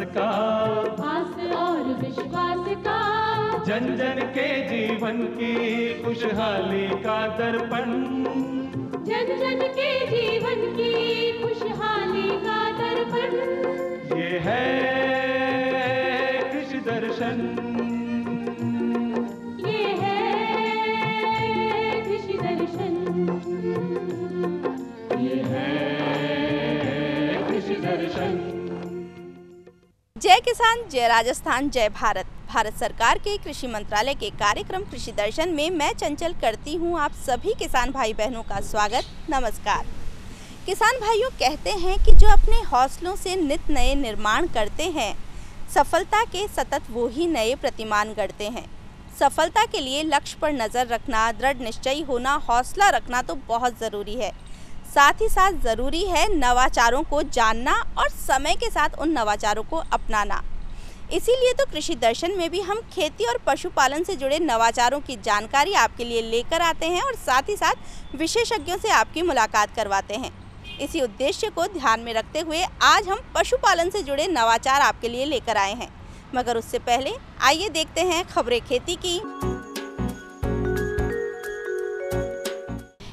का, आस और विश्वास का, जन जन के जीवन की खुशहाली का दर्पण, जन जन के जीवन की खुशहाली का दर्पण। ये है कृषि दर्शन, ये है कृषि दर्शन, ये है कृषि दर्शन। जय किसान, जय राजस्थान, जय भारत। भारत सरकार के कृषि मंत्रालय के कार्यक्रम कृषि दर्शन में मैं चंचल करती हूँ आप सभी किसान भाई बहनों का स्वागत। नमस्कार। किसान भाइयों, कहते हैं कि जो अपने हौसलों से नित नए निर्माण करते हैं, सफलता के सतत वो ही नए प्रतिमान गढ़ते हैं। सफलता के लिए लक्ष्य पर नज़र रखना, दृढ़ निश्चयी होना, हौसला रखना तो बहुत ज़रूरी है। साथ ही साथ ज़रूरी है नवाचारों को जानना और समय के साथ उन नवाचारों को अपनाना। इसीलिए तो कृषि दर्शन में भी हम खेती और पशुपालन से जुड़े नवाचारों की जानकारी आपके लिए लेकर आते हैं और साथ ही साथ विशेषज्ञों से आपकी मुलाकात करवाते हैं। इसी उद्देश्य को ध्यान में रखते हुए आज हम पशुपालन से जुड़े नवाचार आपके लिए लेकर आए हैं। मगर उससे पहले आइए देखते हैं खबरें खेती की।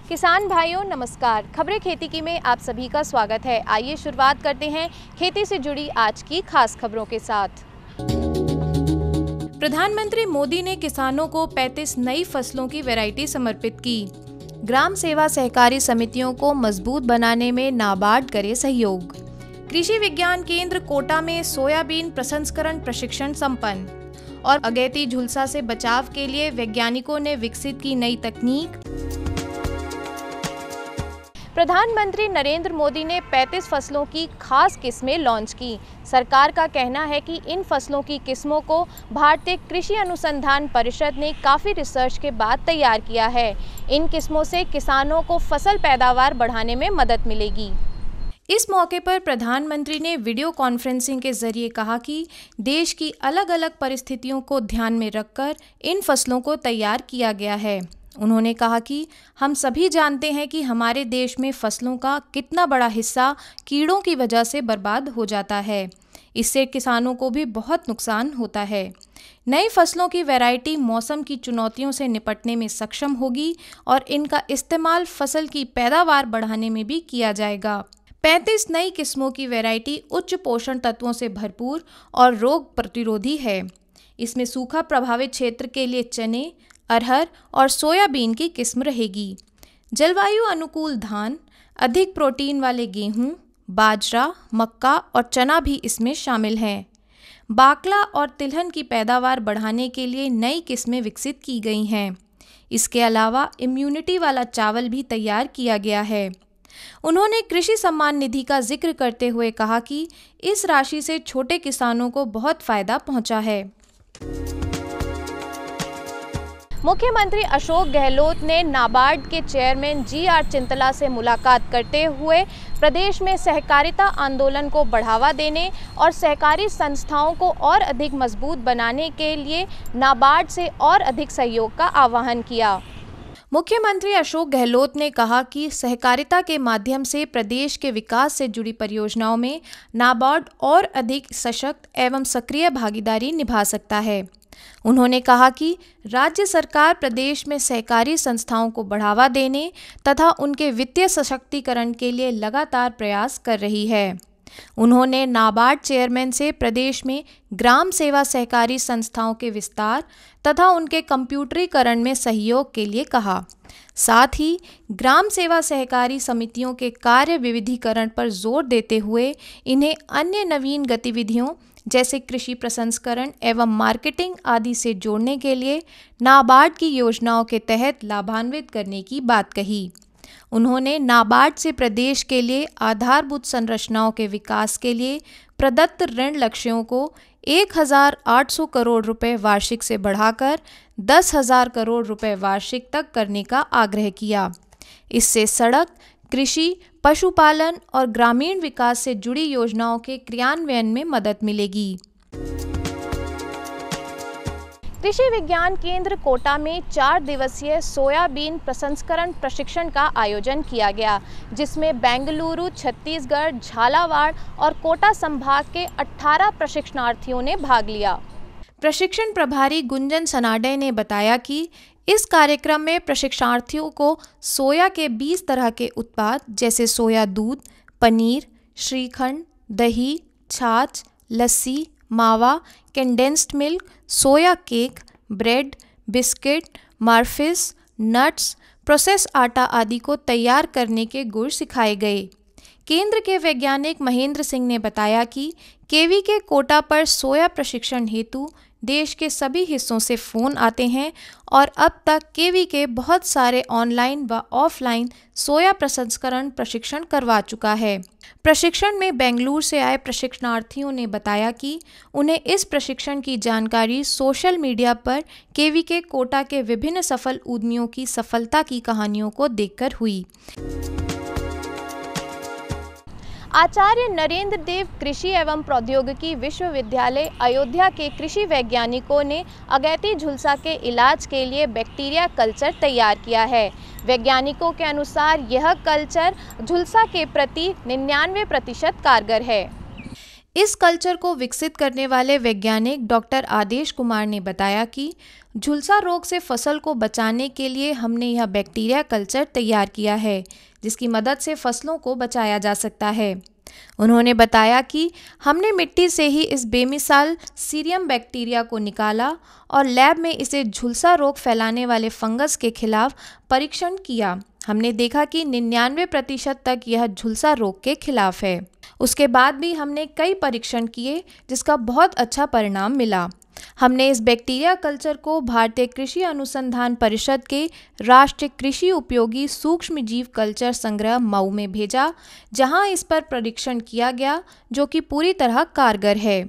किसान भाइयों नमस्कार, खबरें खेती की में आप सभी का स्वागत है। आइए शुरुआत करते हैं खेती से जुड़ी आज की खास खबरों के साथ। प्रधानमंत्री मोदी ने किसानों को 35 नई फसलों की वैरायटी समर्पित की। ग्राम सेवा सहकारी समितियों को मजबूत बनाने में नाबार्ड करे सहयोग। कृषि विज्ञान केंद्र कोटा में सोयाबीन प्रसंस्करण प्रशिक्षण संपन्न। और अगेती झुलसा से बचाव के लिए वैज्ञानिकों ने विकसित की नई तकनीक। प्रधानमंत्री नरेंद्र मोदी ने 35 फसलों की खास किस्में लॉन्च की। सरकार का कहना है कि इन फसलों की किस्मों को भारतीय कृषि अनुसंधान परिषद ने काफ़ी रिसर्च के बाद तैयार किया है। इन किस्मों से किसानों को फसल पैदावार बढ़ाने में मदद मिलेगी। इस मौके पर प्रधानमंत्री ने वीडियो कॉन्फ्रेंसिंग के जरिए कहा कि देश की अलग अलग परिस्थितियों को ध्यान में रखकर इन फसलों को तैयार किया गया है। उन्होंने कहा कि हम सभी जानते हैं कि हमारे देश में फसलों का कितना बड़ा हिस्सा कीड़ों की वजह से बर्बाद हो जाता है। इससे किसानों को भी बहुत नुकसान होता है। नई फसलों की वैरायटी मौसम की चुनौतियों से निपटने में सक्षम होगी और इनका इस्तेमाल फसल की पैदावार बढ़ाने में भी किया जाएगा। 35 नई किस्मों की वैरायटी उच्च पोषण तत्वों से भरपूर और रोग प्रतिरोधी है। इसमें सूखा प्रभावित क्षेत्र के लिए चने, अरहर और सोयाबीन की किस्म रहेगी। जलवायु अनुकूल धान, अधिक प्रोटीन वाले गेहूं, बाजरा, मक्का और चना भी इसमें शामिल हैं। बाकला और तिलहन की पैदावार बढ़ाने के लिए नई किस्में विकसित की गई हैं। इसके अलावा इम्यूनिटी वाला चावल भी तैयार किया गया है। उन्होंने कृषि सम्मान निधि का जिक्र करते हुए कहा कि इस राशि से छोटे किसानों को बहुत फायदा पहुंचा है। मुख्यमंत्री अशोक गहलोत ने नाबार्ड के चेयरमैन जी.आर. चिंतला से मुलाकात करते हुए प्रदेश में सहकारिता आंदोलन को बढ़ावा देने और सहकारी संस्थाओं को और अधिक मजबूत बनाने के लिए नाबार्ड से और अधिक सहयोग का आह्वान किया। मुख्यमंत्री अशोक गहलोत ने कहा कि सहकारिता के माध्यम से प्रदेश के विकास से जुड़ी परियोजनाओं में नाबार्ड और अधिक सशक्त एवं सक्रिय भागीदारी निभा सकता है। उन्होंने कहा कि राज्य सरकार प्रदेश में सहकारी संस्थाओं को बढ़ावा देने तथा उनके वित्तीय सशक्तिकरण के लिए लगातार प्रयास कर रही है। उन्होंने नाबार्ड चेयरमैन से प्रदेश में ग्राम सेवा सहकारी संस्थाओं के विस्तार तथा उनके कंप्यूटरीकरण में सहयोग के लिए कहा। साथ ही ग्राम सेवा सहकारी समितियों के कार्य विविधीकरण पर जोर देते हुए इन्हें अन्य नवीन गतिविधियों जैसे कृषि प्रसंस्करण एवं मार्केटिंग आदि से जोड़ने के लिए नाबार्ड की योजनाओं के तहत लाभान्वित करने की बात कही। उन्होंने नाबार्ड से प्रदेश के लिए आधारभूत संरचनाओं के विकास के लिए प्रदत्त ऋण लक्ष्यों को 1,800 करोड़ रुपए वार्षिक से बढ़ाकर 10,000 करोड़ रुपए वार्षिक तक करने का आग्रह किया। इससे सड़क, कृषि, पशुपालन और ग्रामीण विकास से जुड़ी योजनाओं के क्रियान्वयन में मदद मिलेगी। कृषि विज्ञान केंद्र कोटा में 4 दिवसीय सोयाबीन प्रसंस्करण प्रशिक्षण का आयोजन किया गया, जिसमें बेंगलुरु, छत्तीसगढ़, झालावाड़ और कोटा संभाग के 18 प्रशिक्षणार्थियों ने भाग लिया। प्रशिक्षण प्रभारी गुंजन सनाडे ने बताया कि इस कार्यक्रम में प्रशिक्षणार्थियों को सोया के 20 तरह के उत्पाद जैसे सोया दूध, पनीर, श्रीखंड, दही, छाछ, लस्सी, मावा, condensed milk, soya cake, bread, biscuit, मार्फिस, नट्स, प्रोसेस आटा आदि को तैयार करने के गुर सिखाए गए। केंद्र के वैज्ञानिक महेंद्र सिंह ने बताया कि केवी के कोटा पर सोया प्रशिक्षण हेतु देश के सभी हिस्सों से फ़ोन आते हैं और अब तक केवी के बहुत सारे ऑनलाइन व ऑफलाइन सोया प्रसंस्करण प्रशिक्षण करवा चुका है। प्रशिक्षण में बेंगलुरु से आए प्रशिक्षणार्थियों ने बताया कि उन्हें इस प्रशिक्षण की जानकारी सोशल मीडिया पर केवी के कोटा के विभिन्न सफल उद्यमियों की सफलता की कहानियों को देखकर हुई। आचार्य नरेंद्र देव कृषि एवं प्रौद्योगिकी विश्वविद्यालय अयोध्या के कृषि वैज्ञानिकों ने अगैती झुलसा के इलाज के लिए बैक्टीरिया कल्चर तैयार किया है। वैज्ञानिकों के अनुसार यह कल्चर झुलसा के प्रति 99% कारगर है। इस कल्चर को विकसित करने वाले वैज्ञानिक डॉक्टर आदेश कुमार ने बताया कि झुलसा रोग से फसल को बचाने के लिए हमने यह बैक्टीरिया कल्चर तैयार किया है, जिसकी मदद से फसलों को बचाया जा सकता है। उन्होंने बताया कि हमने मिट्टी से ही इस बेमिसाल सीरियम बैक्टीरिया को निकाला और लैब में इसे झुलसा रोग फैलाने वाले फंगस के खिलाफ परीक्षण किया। हमने देखा कि 99% तक यह झुलसा रोग के खिलाफ है। उसके बाद भी हमने कई परीक्षण किए, जिसका बहुत अच्छा परिणाम मिला। हमने इस बैक्टीरिया कल्चर को भारतीय कृषि अनुसंधान परिषद के राष्ट्रीय कृषि उपयोगी सूक्ष्म जीव कल्चर संग्रह मऊ में भेजा, जहां इस पर परीक्षण किया गया, जो कि पूरी तरह कारगर है।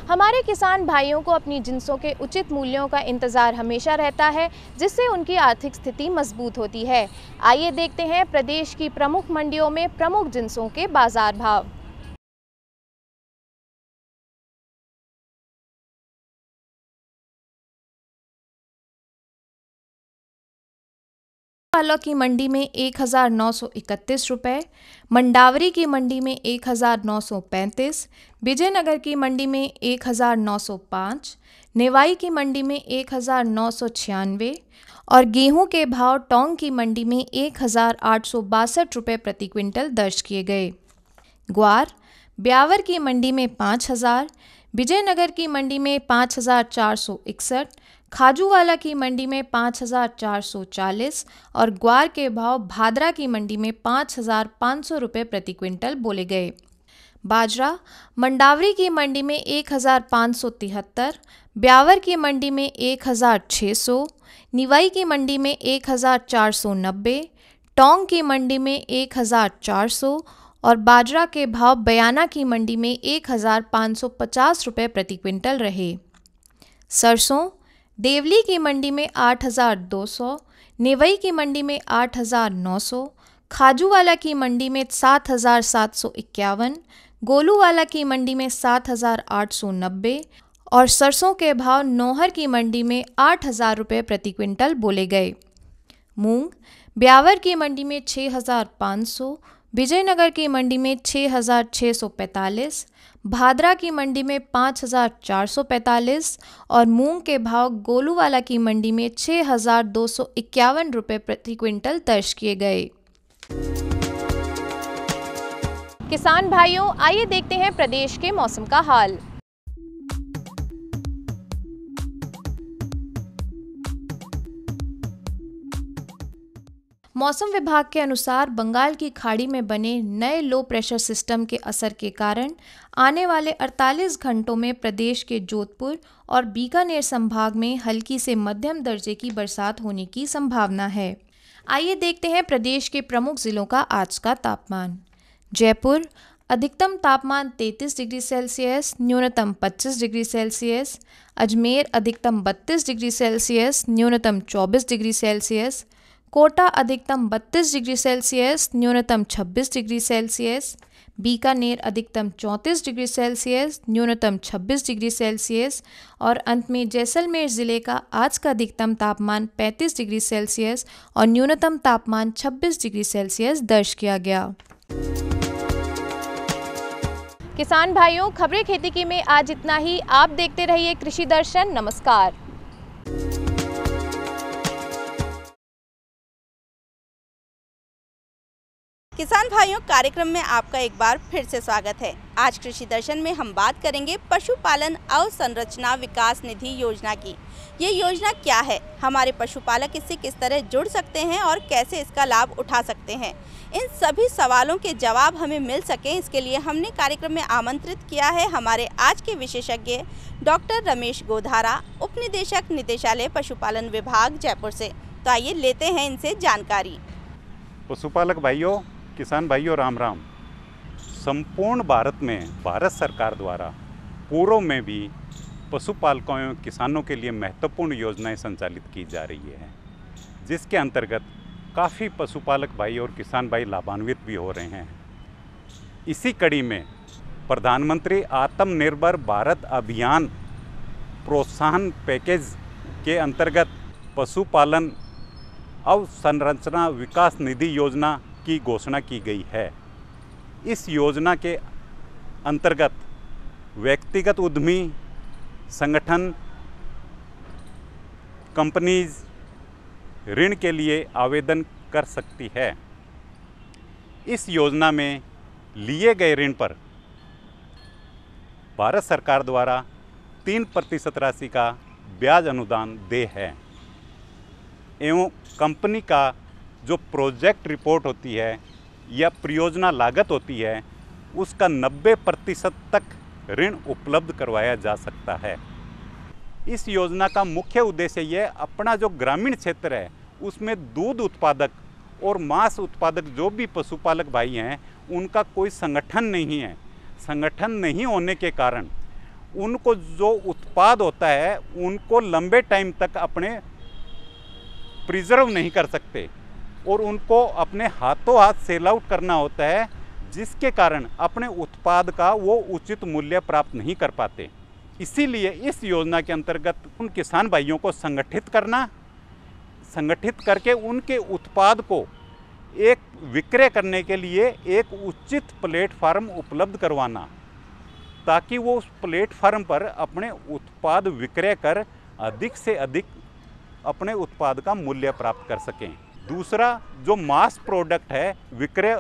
हमारे किसान भाइयों को अपनी जिंसों के उचित मूल्यों का इंतजार हमेशा रहता है, जिससे उनकी आर्थिक स्थिति मजबूत होती है। आइए देखते हैं प्रदेश की प्रमुख मंडियों में प्रमुख जिंसों के बाजार भाव। वालों की मंडी में 1931 रुपये, मंडावरी की मंडी में 1935, विजयनगर की मंडी में 1905, नेवाई की मंडी में 1996 और गेहूं के भाव टोंक की मंडी में 1862 रुपये प्रति क्विंटल दर्ज किए गए। ग्वार ब्यावर की मंडी में 5000, विजयनगर की मंडी में 5461, खाजूवाला की मंडी में 5440 और ग्वार के भाव भादरा की मंडी में 5500 रुपये प्रति क्विंटल बोले गए। बाजरा मंडावरी की मंडी में 1573, ब्यावर की मंडी में 1600, निवाई की मंडी में 1490, टोंक की मंडी में 1400 और बाजरा के भाव बयाना की मंडी में 1550 रुपये प्रति क्विंटल रहे। सरसों देवली की मंडी में 8200, नेवई की मंडी में 8900, खाजूवाला की मंडी में 7751, गोलूवाला की मंडी में 7890 और सरसों के भाव नौहर की मंडी में 8000 रुपये प्रति क्विंटल बोले गए। मूंग ब्यावर की मंडी में 6500, विजयनगर की मंडी में 6645, भादरा की मंडी में 5445 और मूंग के भाव गोलूवाला की मंडी में 6251 रुपये प्रति क्विंटल दर्ज किए गए। किसान भाइयों, आइए देखते हैं प्रदेश के मौसम का हाल। मौसम विभाग के अनुसार बंगाल की खाड़ी में बने नए लो प्रेशर सिस्टम के असर के कारण आने वाले 48 घंटों में प्रदेश के जोधपुर और बीकानेर संभाग में हल्की से मध्यम दर्जे की बरसात होने की संभावना है। आइए देखते हैं प्रदेश के प्रमुख जिलों का आज का तापमान। जयपुर अधिकतम तापमान 33 डिग्री सेल्सियस, न्यूनतम 25 डिग्री सेल्सियस। अजमेर अधिकतम 32 डिग्री सेल्सियस, न्यूनतम 24 डिग्री सेल्सियस। कोटा अधिकतम 32 डिग्री सेल्सियस, न्यूनतम 26 डिग्री सेल्सियस। बीकानेर अधिकतम 34 डिग्री सेल्सियस, न्यूनतम 26 डिग्री सेल्सियस और अंत में जैसलमेर ज़िले का आज का अधिकतम तापमान 35 डिग्री सेल्सियस और न्यूनतम तापमान 26 डिग्री सेल्सियस दर्ज किया गया। किसान भाइयों, खबरें खेती की में आज इतना ही। आप देखते रहिए कृषि दर्शन। नमस्कार। किसान भाइयों, कार्यक्रम में आपका एक बार फिर से स्वागत है। आज कृषि दर्शन में हम बात करेंगे पशुपालन अवसंरचना विकास निधि योजना की। ये योजना क्या है, हमारे पशुपालक इससे किस तरह जुड़ सकते हैं और कैसे इसका लाभ उठा सकते हैं, इन सभी सवालों के जवाब हमें मिल सकें, इसके लिए हमने कार्यक्रम में आमंत्रित किया है हमारे आज के विशेषज्ञ डॉक्टर रमेश गोधारा, उप निदेशक निदेशालय पशुपालन विभाग जयपुर से। तो आइए लेते हैं इनसे जानकारी। पशुपालक भाइयों, किसान भाइयों, राम राम। संपूर्ण भारत में भारत सरकार द्वारा पूर्व में भी पशुपालकों एवं किसानों के लिए महत्वपूर्ण योजनाएं संचालित की जा रही है, जिसके अंतर्गत काफ़ी पशुपालक भाई और किसान भाई लाभान्वित भी हो रहे हैं। इसी कड़ी में प्रधानमंत्री आत्मनिर्भर भारत अभियान प्रोत्साहन पैकेज के अंतर्गत पशुपालन अवसंरचना विकास निधि योजना की घोषणा की गई है। इस योजना के अंतर्गत व्यक्तिगत उद्यमी, संगठन, कंपनीज ऋण के लिए आवेदन कर सकती है। इस योजना में लिए गए ऋण पर भारत सरकार द्वारा 3% राशि का ब्याज अनुदान देय है एवं कंपनी का जो प्रोजेक्ट रिपोर्ट होती है या परियोजना लागत होती है, उसका 90% तक ऋण उपलब्ध करवाया जा सकता है। इस योजना का मुख्य उद्देश्य ये अपना जो ग्रामीण क्षेत्र है उसमें दूध उत्पादक और मांस उत्पादक जो भी पशुपालक भाई हैं, उनका कोई संगठन नहीं है। संगठन नहीं होने के कारण उनको जो उत्पाद होता है उनको लंबे टाइम तक अपने प्रिजर्व नहीं कर सकते और उनको अपने हाथों हाथ सेल आउट करना होता है, जिसके कारण अपने उत्पाद का वो उचित मूल्य प्राप्त नहीं कर पाते। इसीलिए इस योजना के अंतर्गत उन किसान भाइयों को संगठित करना, संगठित करके उनके उत्पाद को एक विक्रय करने के लिए एक उचित प्लेटफार्म उपलब्ध करवाना, ताकि वो उस प्लेटफार्म पर अपने उत्पाद विक्रय कर अधिक से अधिक अपने उत्पाद का मूल्य प्राप्त कर सकें। दूसरा, जो मास प्रोडक्ट है विक्रय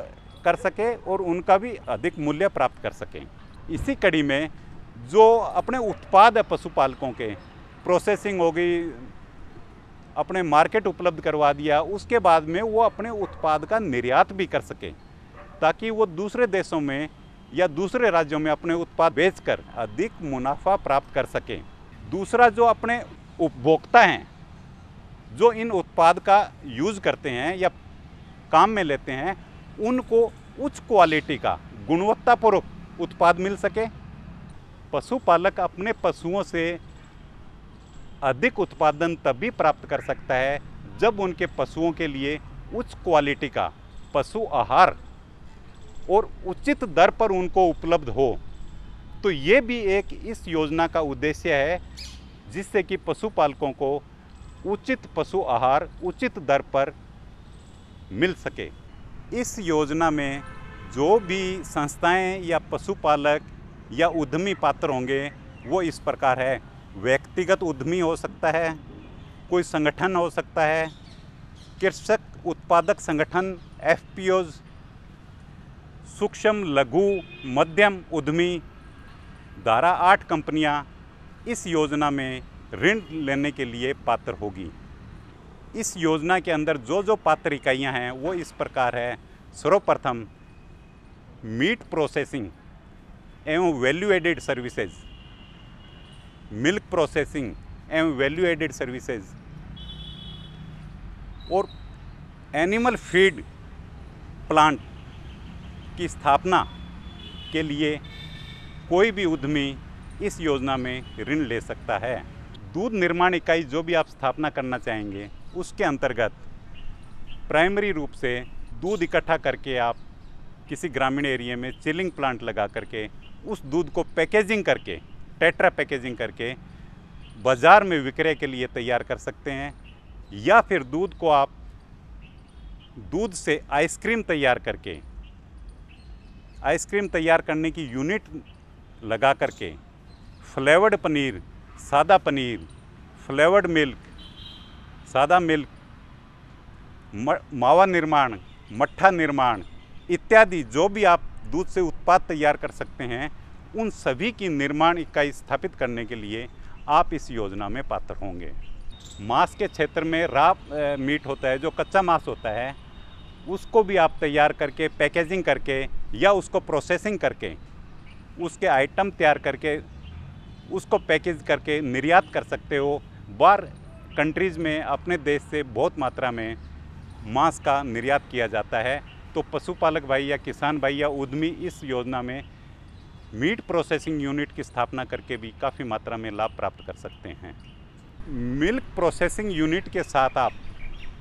कर सके और उनका भी अधिक मूल्य प्राप्त कर सकें। इसी कड़ी में जो अपने उत्पाद है पशुपालकों के, प्रोसेसिंग हो गई, अपने मार्केट उपलब्ध करवा दिया, उसके बाद में वो अपने उत्पाद का निर्यात भी कर सके, ताकि वो दूसरे देशों में या दूसरे राज्यों में अपने उत्पाद बेचकर अधिक मुनाफा प्राप्त कर सकें। दूसरा, जो अपने उपभोक्ता हैं जो इन उत्पाद का यूज़ करते हैं या काम में लेते हैं, उनको उच्च क्वालिटी का गुणवत्तापूर्वक उत्पाद मिल सके। पशुपालक अपने पशुओं से अधिक उत्पादन तभी प्राप्त कर सकता है जब उनके पशुओं के लिए उच्च क्वालिटी का पशु आहार और उचित दर पर उनको उपलब्ध हो। तो ये भी एक इस योजना का उद्देश्य है, जिससे कि पशुपालकों को उचित पशु आहार उचित दर पर मिल सके। इस योजना में जो भी संस्थाएं या पशुपालक या उद्यमी पात्र होंगे वो इस प्रकार है। व्यक्तिगत उद्यमी हो सकता है, कोई संगठन हो सकता है, कृषक उत्पादक संगठन FPOs, सूक्ष्म लघु मध्यम उद्यमी, धारा 8 कंपनियां इस योजना में ऋण लेने के लिए पात्र होगी। इस योजना के अंदर जो जो पात्र इकाइयाँ हैं वो इस प्रकार है। सर्वप्रथम, मीट प्रोसेसिंग एवं value added services, milk processing एवं वैल्यू एडेड सर्विसेज और एनिमल फीड प्लांट की स्थापना के लिए कोई भी उद्यमी इस योजना में ऋण ले सकता है। दूध निर्माण इकाई जो भी आप स्थापना करना चाहेंगे, उसके अंतर्गत प्राइमरी रूप से दूध इकट्ठा करके आप किसी ग्रामीण एरिया में चिलिंग प्लांट लगा करके उस दूध को पैकेजिंग करके, टेट्रा पैकेजिंग करके बाज़ार में विक्रय के लिए तैयार कर सकते हैं। या फिर दूध को आप दूध से आइसक्रीम तैयार करके, आइसक्रीम तैयार करने की यूनिट लगा करके फ्लेवर्ड पनीर, सादा पनीर, फ्लेवर्ड मिल्क, सादा मिल्क, मावा निर्माण, मट्ठा निर्माण इत्यादि जो भी आप दूध से उत्पाद तैयार कर सकते हैं, उन सभी की निर्माण इकाई स्थापित करने के लिए आप इस योजना में पात्र होंगे। मांस के क्षेत्र में रॉ मीट होता है, जो कच्चा मांस होता है, उसको भी आप तैयार करके पैकेजिंग करके या उसको प्रोसेसिंग करके उसके आइटम तैयार करके उसको पैकेज करके निर्यात कर सकते हो। बाहर कंट्रीज़ में अपने देश से बहुत मात्रा में मांस का निर्यात किया जाता है। तो पशुपालक भाई या किसान भाई या उद्यमी इस योजना में मीट प्रोसेसिंग यूनिट की स्थापना करके भी काफ़ी मात्रा में लाभ प्राप्त कर सकते हैं। मिल्क प्रोसेसिंग यूनिट के साथ आप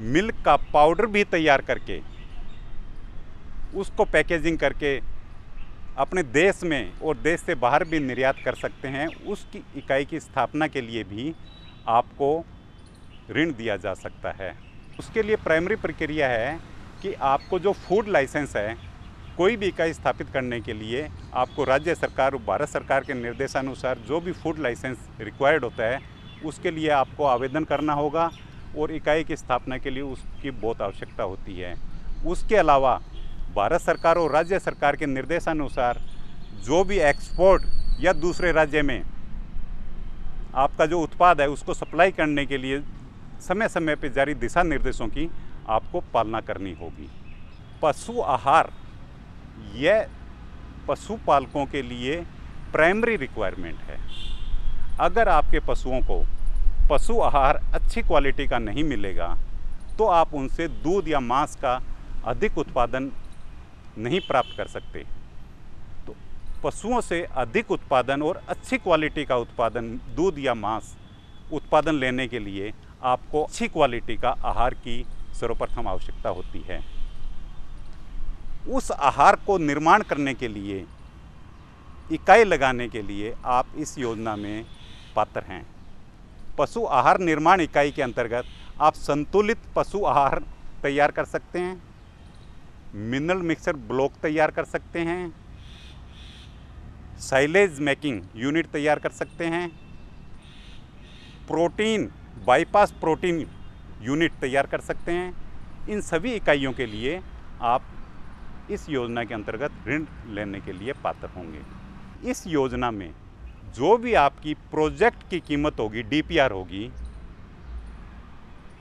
मिल्क का पाउडर भी तैयार करके उसको पैकेजिंग करके अपने देश में और देश से बाहर भी निर्यात कर सकते हैं। उसकी इकाई की स्थापना के लिए भी आपको ऋण दिया जा सकता है। उसके लिए प्राइमरी प्रक्रिया है कि आपको जो फूड लाइसेंस है, कोई भी इकाई स्थापित करने के लिए आपको राज्य सरकार और भारत सरकार के निर्देशानुसार जो भी फूड लाइसेंस रिक्वायर्ड होता है, उसके लिए आपको आवेदन करना होगा और इकाई की स्थापना के लिए उसकी बहुत आवश्यकता होती है। उसके अलावा भारत सरकार और राज्य सरकार के निर्देशानुसार जो भी एक्सपोर्ट या दूसरे राज्य में आपका जो उत्पाद है उसको सप्लाई करने के लिए समय समय पर जारी दिशा निर्देशों की आपको पालना करनी होगी। पशु आहार यह पशुपालकों के लिए प्राइमरी रिक्वायरमेंट है। अगर आपके पशुओं को पशु आहार अच्छी क्वालिटी का नहीं मिलेगा तो आप उनसे दूध या मांस का अधिक उत्पादन नहीं प्राप्त कर सकते। तो पशुओं से अधिक उत्पादन और अच्छी क्वालिटी का उत्पादन, दूध या मांस उत्पादन लेने के लिए आपको अच्छी क्वालिटी का आहार की सर्वप्रथम आवश्यकता होती है। उस आहार को निर्माण करने के लिए, इकाई लगाने के लिए आप इस योजना में पात्र हैं। पशु आहार निर्माण इकाई के अंतर्गत आप संतुलित पशु आहार तैयार कर सकते हैं, मिनरल मिक्सर ब्लॉक तैयार कर सकते हैं, साइलेज मेकिंग यूनिट तैयार कर सकते हैं, प्रोटीन बाईपास प्रोटीन यूनिट तैयार कर सकते हैं। इन सभी इकाइयों के लिए आप इस योजना के अंतर्गत ऋण लेने के लिए पात्र होंगे। इस योजना में जो भी आपकी प्रोजेक्ट की कीमत होगी, डीपीआर होगी,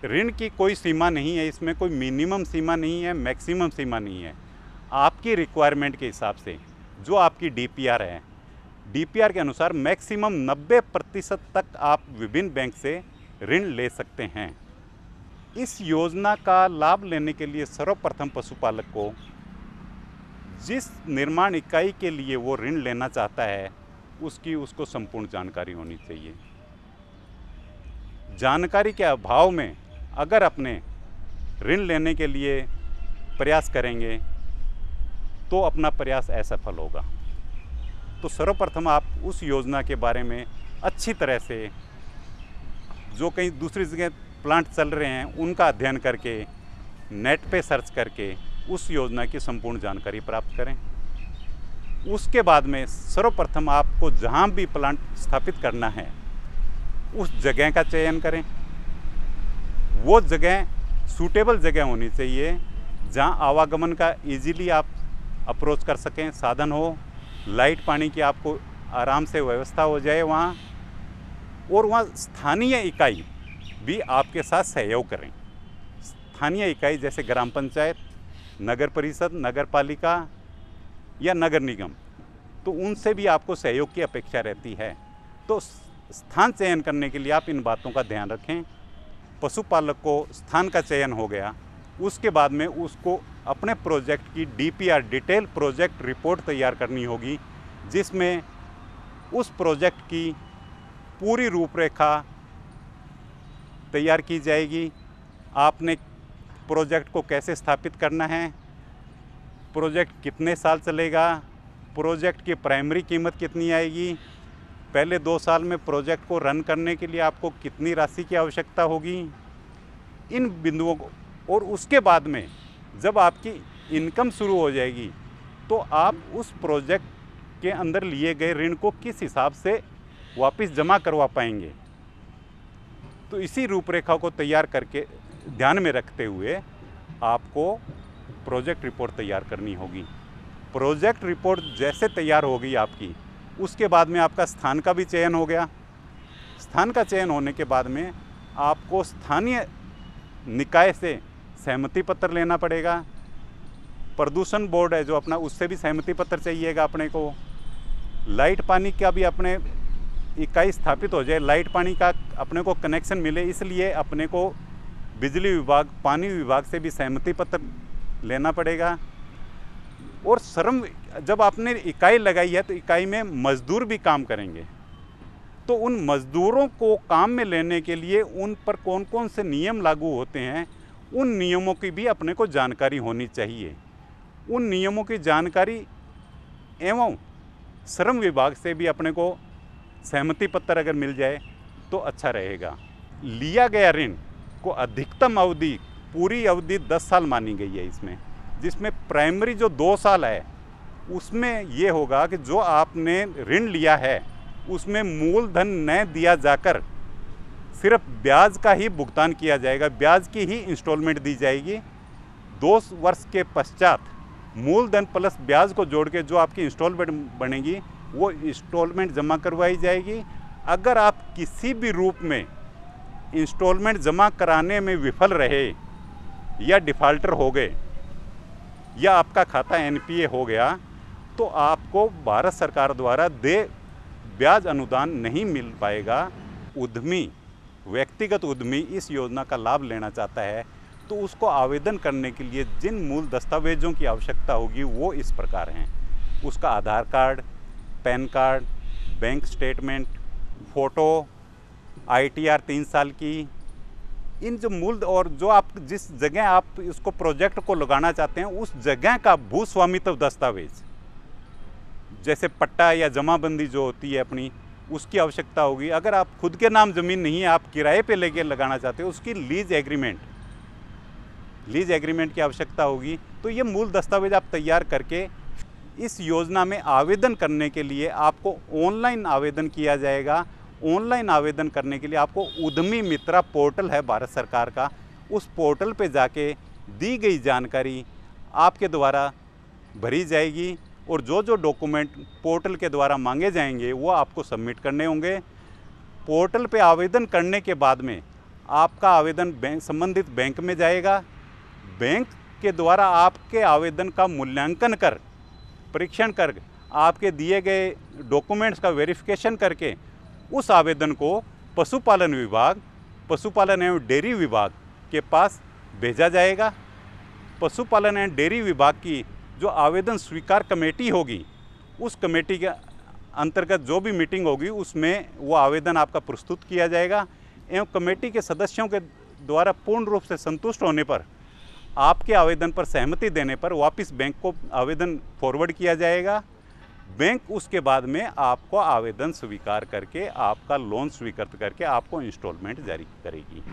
ऋण की कोई सीमा नहीं है। इसमें कोई मिनिमम सीमा नहीं है, मैक्सिमम सीमा नहीं है। आपकी रिक्वायरमेंट के हिसाब से जो आपकी डीपीआर है, डीपीआर के अनुसार मैक्सिमम 90% तक आप विभिन्न बैंक से ऋण ले सकते हैं। इस योजना का लाभ लेने के लिए सर्वप्रथम पशुपालक को जिस निर्माण इकाई के लिए वो ऋण लेना चाहता है उसको संपूर्ण जानकारी होनी चाहिए। जानकारी के अभाव में अगर अपने ऋण लेने के लिए प्रयास करेंगे तो अपना प्रयास असफल होगा। तो सर्वप्रथम आप उस योजना के बारे में अच्छी तरह से, जो कहीं दूसरी जगह प्लांट चल रहे हैं उनका अध्ययन करके, नेट पे सर्च करके उस योजना की संपूर्ण जानकारी प्राप्त करें। उसके बाद में सर्वप्रथम आपको जहाँ भी प्लांट स्थापित करना है उस जगह का चयन करें। वो जगह सूटेबल जगह होनी चाहिए जहाँ आवागमन का इजीली आप अप्रोच कर सकें, साधन हो, लाइट पानी की आपको आराम से व्यवस्था हो जाए वहाँ, और वहाँ स्थानीय इकाई भी आपके साथ सहयोग करें। स्थानीय इकाई जैसे ग्राम पंचायत, नगर परिषद, नगर पालिका या नगर निगम, तो उनसे भी आपको सहयोग की अपेक्षा रहती है। तो स्थान चयन करने के लिए आप इन बातों का ध्यान रखें। पशुपालक को स्थान का चयन हो गया, उसके बाद में उसको अपने प्रोजेक्ट की डीपीआर, डिटेल प्रोजेक्ट रिपोर्ट तैयार करनी होगी, जिसमें उस प्रोजेक्ट की पूरी रूपरेखा तैयार की जाएगी। आपने प्रोजेक्ट को कैसे स्थापित करना है, प्रोजेक्ट कितने साल चलेगा, प्रोजेक्ट की प्राइमरी कीमत कितनी आएगी, पहले 2 साल में प्रोजेक्ट को रन करने के लिए आपको कितनी राशि की आवश्यकता होगी, इन बिंदुओं को, और उसके बाद में जब आपकी इनकम शुरू हो जाएगी तो आप उस प्रोजेक्ट के अंदर लिए गए ऋण को किस हिसाब से वापस जमा करवा पाएंगे। तो इसी रूपरेखा को तैयार करके ध्यान में रखते हुए आपको प्रोजेक्ट रिपोर्ट तैयार करनी होगी। प्रोजेक्ट रिपोर्ट जैसे तैयार होगी आपकी, उसके बाद में आपका स्थान का भी चयन हो गया। स्थान का चयन होने के बाद में आपको स्थानीय निकाय से सहमति पत्र लेना पड़ेगा। प्रदूषण बोर्ड है जो अपना, उससे भी सहमति पत्र चाहिएगा अपने को। लाइट पानी का भी अपने इकाई स्थापित हो जाए, लाइट पानी का अपने को कनेक्शन मिले, इसलिए अपने को बिजली विभाग, पानी विभाग से भी सहमति पत्र लेना पड़ेगा। और श्रम, जब आपने इकाई लगाई है तो इकाई में मजदूर भी काम करेंगे, तो उन मजदूरों को काम में लेने के लिए उन पर कौन कौन से नियम लागू होते हैं, उन नियमों की भी अपने को जानकारी होनी चाहिए। उन नियमों की जानकारी एवं श्रम विभाग से भी अपने को सहमति पत्र अगर मिल जाए तो अच्छा रहेगा। लिया गया ऋण को अधिकतम अवधि, पूरी अवधि 10 साल मानी गई है इसमें, जिसमें प्राइमरी जो 2 साल है उसमें ये होगा कि जो आपने ऋण लिया है उसमें मूलधन न दिया जाकर सिर्फ ब्याज का ही भुगतान किया जाएगा, ब्याज की ही इंस्टॉलमेंट दी जाएगी। 2 वर्ष के पश्चात मूलधन प्लस ब्याज को जोड़ के जो आपकी इंस्टॉलमेंट बनेगी वो इंस्टॉलमेंट जमा करवाई जाएगी। अगर आप किसी भी रूप में इंस्टॉलमेंट जमा कराने में विफल रहे या डिफ़ॉल्टर हो गए या आपका खाता एनपीए हो गया तो आपको भारत सरकार द्वारा ब्याज अनुदान नहीं मिल पाएगा। उद्यमी, व्यक्तिगत उद्यमी इस योजना का लाभ लेना चाहता है तो उसको आवेदन करने के लिए जिन मूल दस्तावेजों की आवश्यकता होगी वो इस प्रकार हैं। उसका Aadhaar card, PAN card, bank statement, photo, ITR 3 साल की, इन जो मूल, और जो आप जिस जगह आप इसको प्रोजेक्ट को लगाना चाहते हैं उस जगह का भू स्वामित्व दस्तावेज, जैसे पट्टा या जमाबंदी जो होती है अपनी, उसकी आवश्यकता होगी। अगर आप खुद के नाम ज़मीन नहीं है, आप किराए पे लेके लगाना चाहते हो, उसकी लीज एग्रीमेंट की आवश्यकता होगी। तो ये मूल दस्तावेज आप तैयार करके इस योजना में आवेदन करने के लिए आपको ऑनलाइन आवेदन किया जाएगा। ऑनलाइन आवेदन करने के लिए आपको उद्यमी मित्रा पोर्टल है भारत सरकार का, उस पोर्टल पे जाके दी गई जानकारी आपके द्वारा भरी जाएगी और जो जो डॉक्यूमेंट पोर्टल के द्वारा मांगे जाएंगे वो आपको सबमिट करने होंगे। पोर्टल पे आवेदन करने के बाद में आपका आवेदन संबंधित बैंक में जाएगा। बैंक के द्वारा आपके आवेदन का मूल्यांकन कर, परीक्षण कर, आपके दिए गए डॉक्यूमेंट्स का वेरिफिकेशन करके उस आवेदन को पशुपालन विभाग, पशुपालन एवं डेयरी विभाग के पास भेजा जाएगा। पशुपालन एवं डेयरी विभाग की जो आवेदन स्वीकार कमेटी होगी, उस कमेटी के अंतर्गत जो भी मीटिंग होगी उसमें वो आवेदन आपका प्रस्तुत किया जाएगा एवं कमेटी के सदस्यों के द्वारा पूर्ण रूप से संतुष्ट होने पर, आपके आवेदन पर सहमति देने पर वापस बैंक को आवेदन फॉरवर्ड किया जाएगा। बैंक उसके बाद में आपको आवेदन स्वीकार करके आपका लोन स्वीकृत करके आपको इंस्टॉलमेंट जारी करेगी।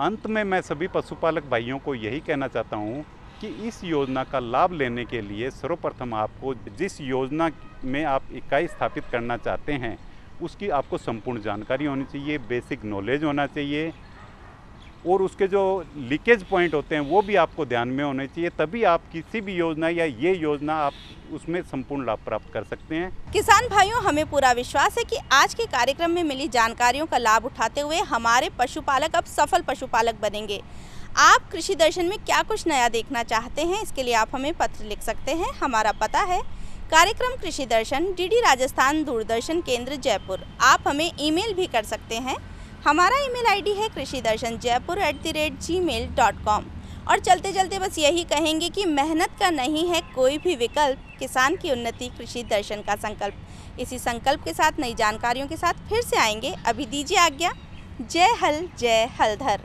अंत में मैं सभी पशुपालक भाइयों को यही कहना चाहता हूँ कि इस योजना का लाभ लेने के लिए सर्वप्रथम आपको जिस योजना में आप इकाई स्थापित करना चाहते हैं उसकी आपको संपूर्ण जानकारी होनी चाहिए, बेसिक नॉलेज होना चाहिए और उसके जो लीकेज पॉइंट होते हैं वो भी आपको ध्यान में होने चाहिए। तभी आप किसी भी योजना या ये योजना आप उसमें संपूर्ण लाभ प्राप्त कर सकते हैं। किसान भाइयों, हमें पूरा विश्वास है कि आज के कार्यक्रम में मिली जानकारियों का लाभ उठाते हुए हमारे पशुपालक अब सफल पशुपालक बनेंगे। आप कृषि दर्शन में क्या कुछ नया देखना चाहते हैं, इसके लिए आप हमें पत्र लिख सकते हैं। हमारा पता है कार्यक्रम कृषि दर्शन, DD राजस्थान, दूरदर्शन केंद्र, जयपुर। आप हमें ईमेल भी कर सकते हैं। हमारा ईमेल ID है krishidarshanjaipur@gmail.com। और चलते चलते बस यही कहेंगे कि मेहनत का नहीं है कोई भी विकल्प, किसान की उन्नति कृषि दर्शन का संकल्प। इसी संकल्प के साथ नई जानकारियों के साथ फिर से आएंगे। अभी दीजिए आज्ञा। जय हल जय हलधर।